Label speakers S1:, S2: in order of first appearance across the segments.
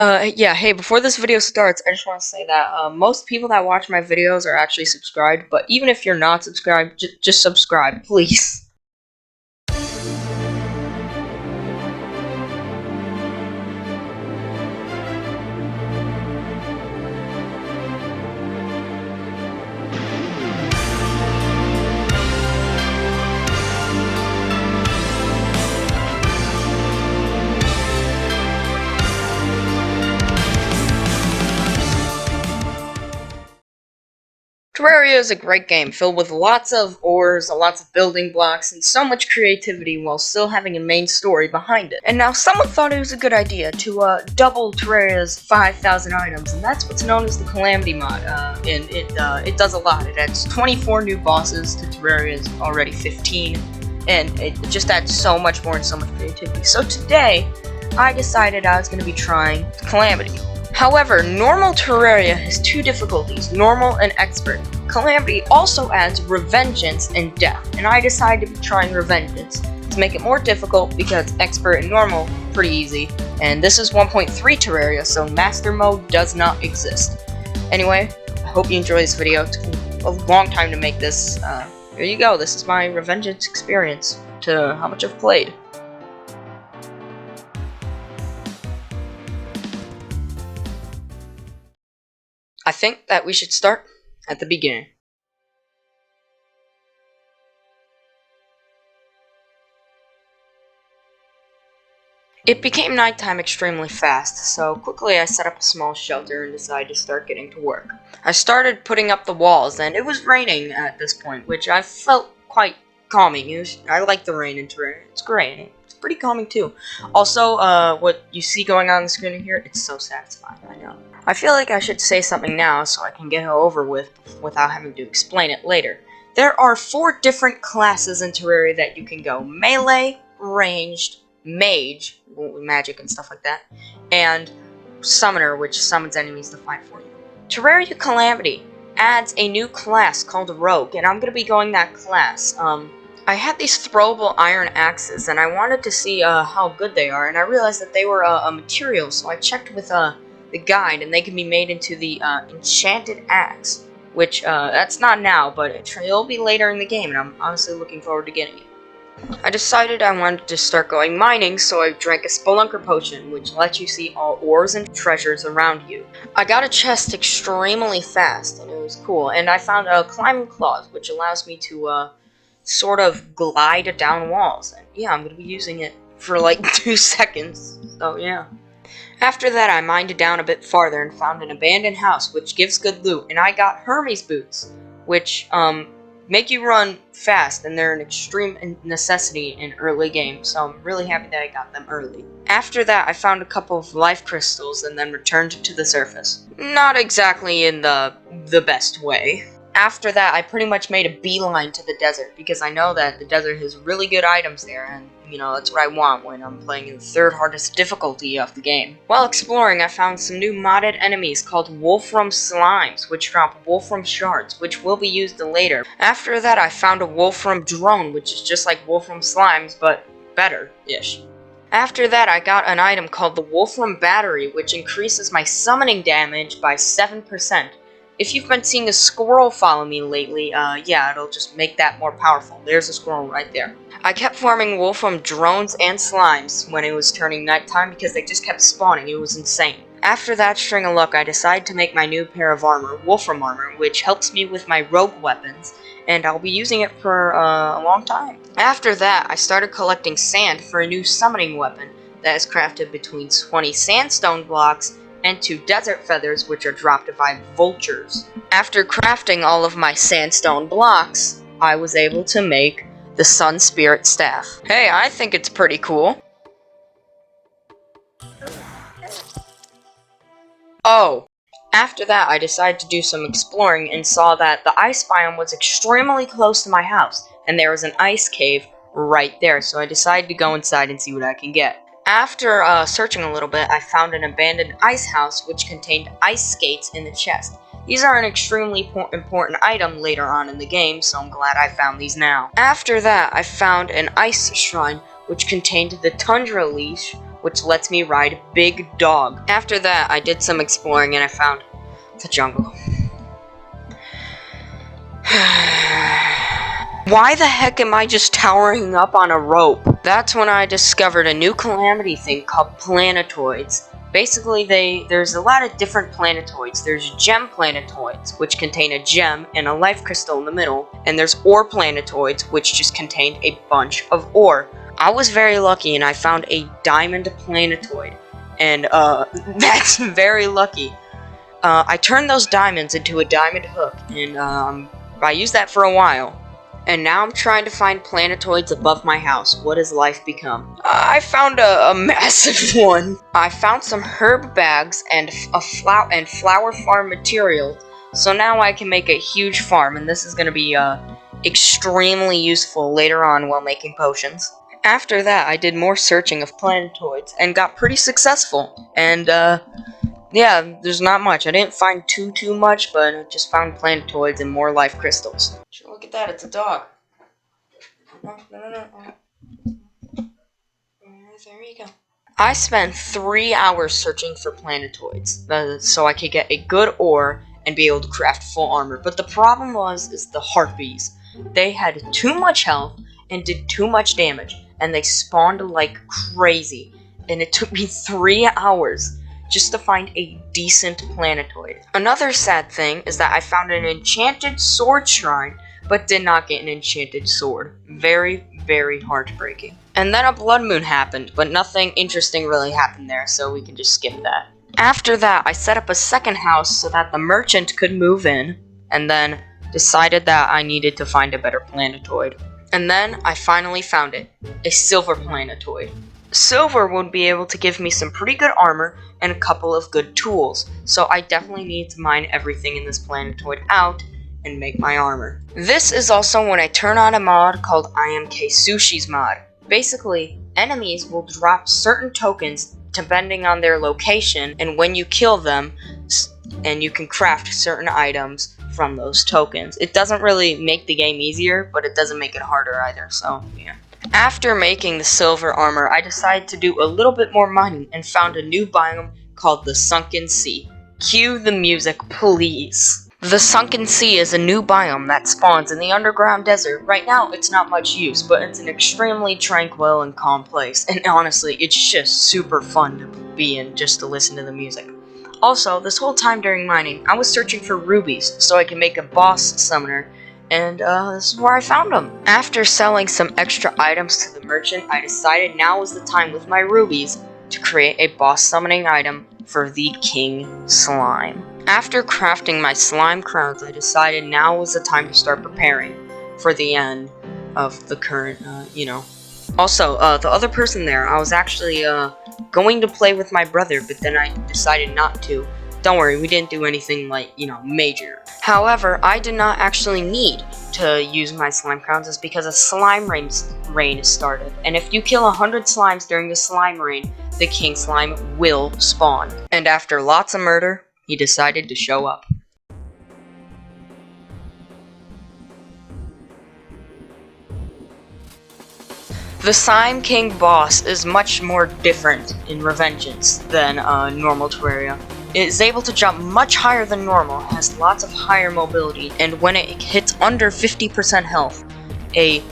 S1: Yeah, hey, before this video starts, I just want to say that, most people that watch my videos are actually subscribed, but even if you're not subscribed, just subscribe, please. Terraria is a great game, filled with lots of ores, lots of building blocks, and so much creativity while still having a main story behind it. And now someone thought it was a good idea to double Terraria's 5,000 items, and that's what's known as the Calamity mod. And it does a lot. It adds 24 new bosses to Terraria's already 15, and it just adds so much more and so much creativity. So today, I decided I was going to be trying Calamity. However, normal Terraria has two difficulties, normal and expert. Calamity also adds Revengance and death, and I decided to be trying Revengance to make it more difficult because expert and normal pretty easy, and this is 1.3 Terraria, so master mode does not exist. Anyway, I hope you enjoy this video. It took me a long time to make this. Here you go, this is my Revengance experience to how much I've played. I think that we should start at the beginning. It became nighttime extremely fast, so quickly I set up a small shelter and decided to start getting to work. I started putting up the walls, and it was raining at this point, which I felt quite calming. I like the rain in Terraria. It's great. It's pretty calming too. Also, what you see going on the screen here, it's so satisfying, I know. I feel like I should say something now so I can get it over with without having to explain it later. There are 4 different classes in Terraria that you can go. Melee, ranged, mage, magic and stuff like that, and summoner, which summons enemies to fight for you. Terraria Calamity adds a new class called Rogue, and I'm going to be going that class. I had these throwable iron axes, and I wanted to see how good they are, and I realized that they were a material, so I checked with the guide, and they can be made into the enchanted axe, which that's not now, but it'll be later in the game, and I'm honestly looking forward to getting it. I decided I wanted to start going mining, so I drank a spelunker potion, which lets you see all ores and treasures around you. I got a chest extremely fast, and it was cool, and I found a climbing claws, which allows me to sort of glide down walls, and yeah, I'm gonna be using it for like 2 seconds, so yeah. After that, I mined down a bit farther and found an abandoned house, which gives good loot, and I got Hermes boots, which make you run fast, and they're an extreme necessity in early game, so I'm really happy that I got them early. After that, I found a couple of life crystals and then returned to the surface. Not exactly in the best way. After that, I pretty much made a beeline to the desert, because I know that the desert has really good items there, and, you know, that's what I want when I'm playing in the 3rd hardest difficulty of the game. While exploring, I found some new modded enemies called Wolfram Slimes, which drop Wolfram Shards, which will be used later. After that, I found a Wolfram Drone, which is just like Wolfram Slimes, but better-ish. After that, I got an item called the Wolfram Battery, which increases my summoning damage by 7%. If you've been seeing a squirrel follow me lately, yeah, it'll just make that more powerful. There's a squirrel right there. I kept farming Wolfram drones and slimes when it was turning nighttime because they just kept spawning. It was insane. After that string of luck, I decided to make my new pair of armor, Wolfram armor, which helps me with my rogue weapons, and I'll be using it for a long time. After that, I started collecting sand for a new summoning weapon that is crafted between 20 sandstone blocks and 2 desert feathers, which are dropped by vultures. After crafting all of my sandstone blocks, I was able to make the Sun Spirit Staff. Hey, I think it's pretty cool. Oh, after that I decided to do some exploring and saw that the ice biome was extremely close to my house, and there was an ice cave right there, so I decided to go inside and see what I can get. After searching a little bit, I found an abandoned ice house which contained ice skates in the chest. These are an extremely important item later on in the game, so I'm glad I found these now. After that, I found an ice shrine which contained the Tundra Leash, which lets me ride Big Dog. After that, I did some exploring and I found the jungle. Why the heck am I just towering up on a rope? That's when I discovered a new Calamity thing called planetoids. Basically, there's a lot of different planetoids. There's gem planetoids, which contain a gem and a life crystal in the middle, and there's ore planetoids, which just contained a bunch of ore. I was very lucky and I found a diamond planetoid, and that's very lucky. I turned those diamonds into a diamond hook, and I used that for a while. And now I'm trying to find planetoids above my house. What has life become? I found a massive one. I found some herb bags and flower farm material. So now I can make a huge farm, and this is going to be extremely useful later on while making potions. After that, I did more searching of planetoids and got pretty successful. And yeah, there's not much. I didn't find too much, but I just found planetoids and more life crystals. Look at that, it's a dog. No. There you go. I spent 3 hours searching for planetoids, so I could get a good ore and be able to craft full armor. But the problem is the harpies. They had too much health and did too much damage, and they spawned like crazy. And it took me 3 hours just to find a decent planetoid. Another sad thing is that I found an enchanted sword shrine, but did not get an enchanted sword. Very, very heartbreaking. And then a blood moon happened, but nothing interesting really happened there, so we can just skip that. After that, I set up a second house so that the merchant could move in, and then decided that I needed to find a better planetoid. And then I finally found it, a silver planetoid. Silver would be able to give me some pretty good armor and a couple of good tools, so I definitely need to mine everything in this planetoid out and make my armor. This is also when I turn on a mod called IMK Sushi's mod. Basically, enemies will drop certain tokens depending on their location, and when you kill them, and you can craft certain items from those tokens. It doesn't really make the game easier, but it doesn't make it harder either, so yeah. After making the silver armor, I decided to do a little bit more mining and found a new biome called the Sunken Sea. Cue the music, please. The Sunken Sea is a new biome that spawns in the underground desert. Right now, it's not much use, but it's an extremely tranquil and calm place, and honestly, it's just super fun to be in just to listen to the music. Also, this whole time during mining, I was searching for rubies so I could make a boss summoner, and this is where I found them. After selling some extra items to the merchant, I decided now was the time with my rubies to create a boss summoning item for the King Slime. After crafting my slime crowns, I decided now was the time to start preparing for the end of the current, Also, the other person there, I was actually, going to play with my brother, but then I decided not to. Don't worry, we didn't do anything like, major. However, I did not actually need to use my slime crowns, is because a slime rain started. And if you kill 100 slimes during the slime rain, the king slime will spawn. And after lots of murder, he decided to show up. The Slime King boss is much more different in Revengance than normal Terraria. It is able to jump much higher than normal, has lots of higher mobility, and when it hits under 50% health, a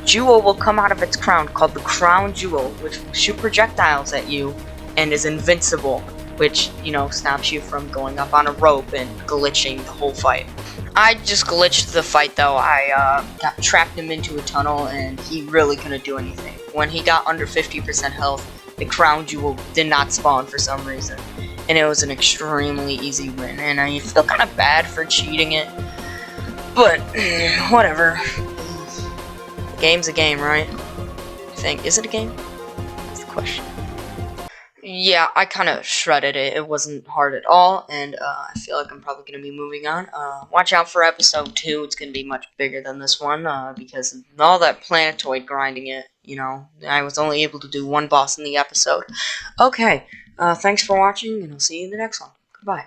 S1: jewel will come out of its crown called the Crown Jewel, which will shoot projectiles at you and is invincible, which, stops you from going up on a rope and glitching the whole fight. I just glitched the fight though. I trapped him into a tunnel and he really couldn't do anything. When he got under 50% health, the Crown Jewel did not spawn for some reason. And it was an extremely easy win, and I feel kind of bad for cheating it. But, whatever. The game's a game, right? I think. Is it a game? That's the question. Yeah, I kind of shredded it. It wasn't hard at all, and I feel like I'm probably going to be moving on. Watch out for episode 2. It's going to be much bigger than this one, because of all that planetoid grinding it, I was only able to do one boss in the episode. Okay, thanks for watching, and I'll see you in the next one. Goodbye.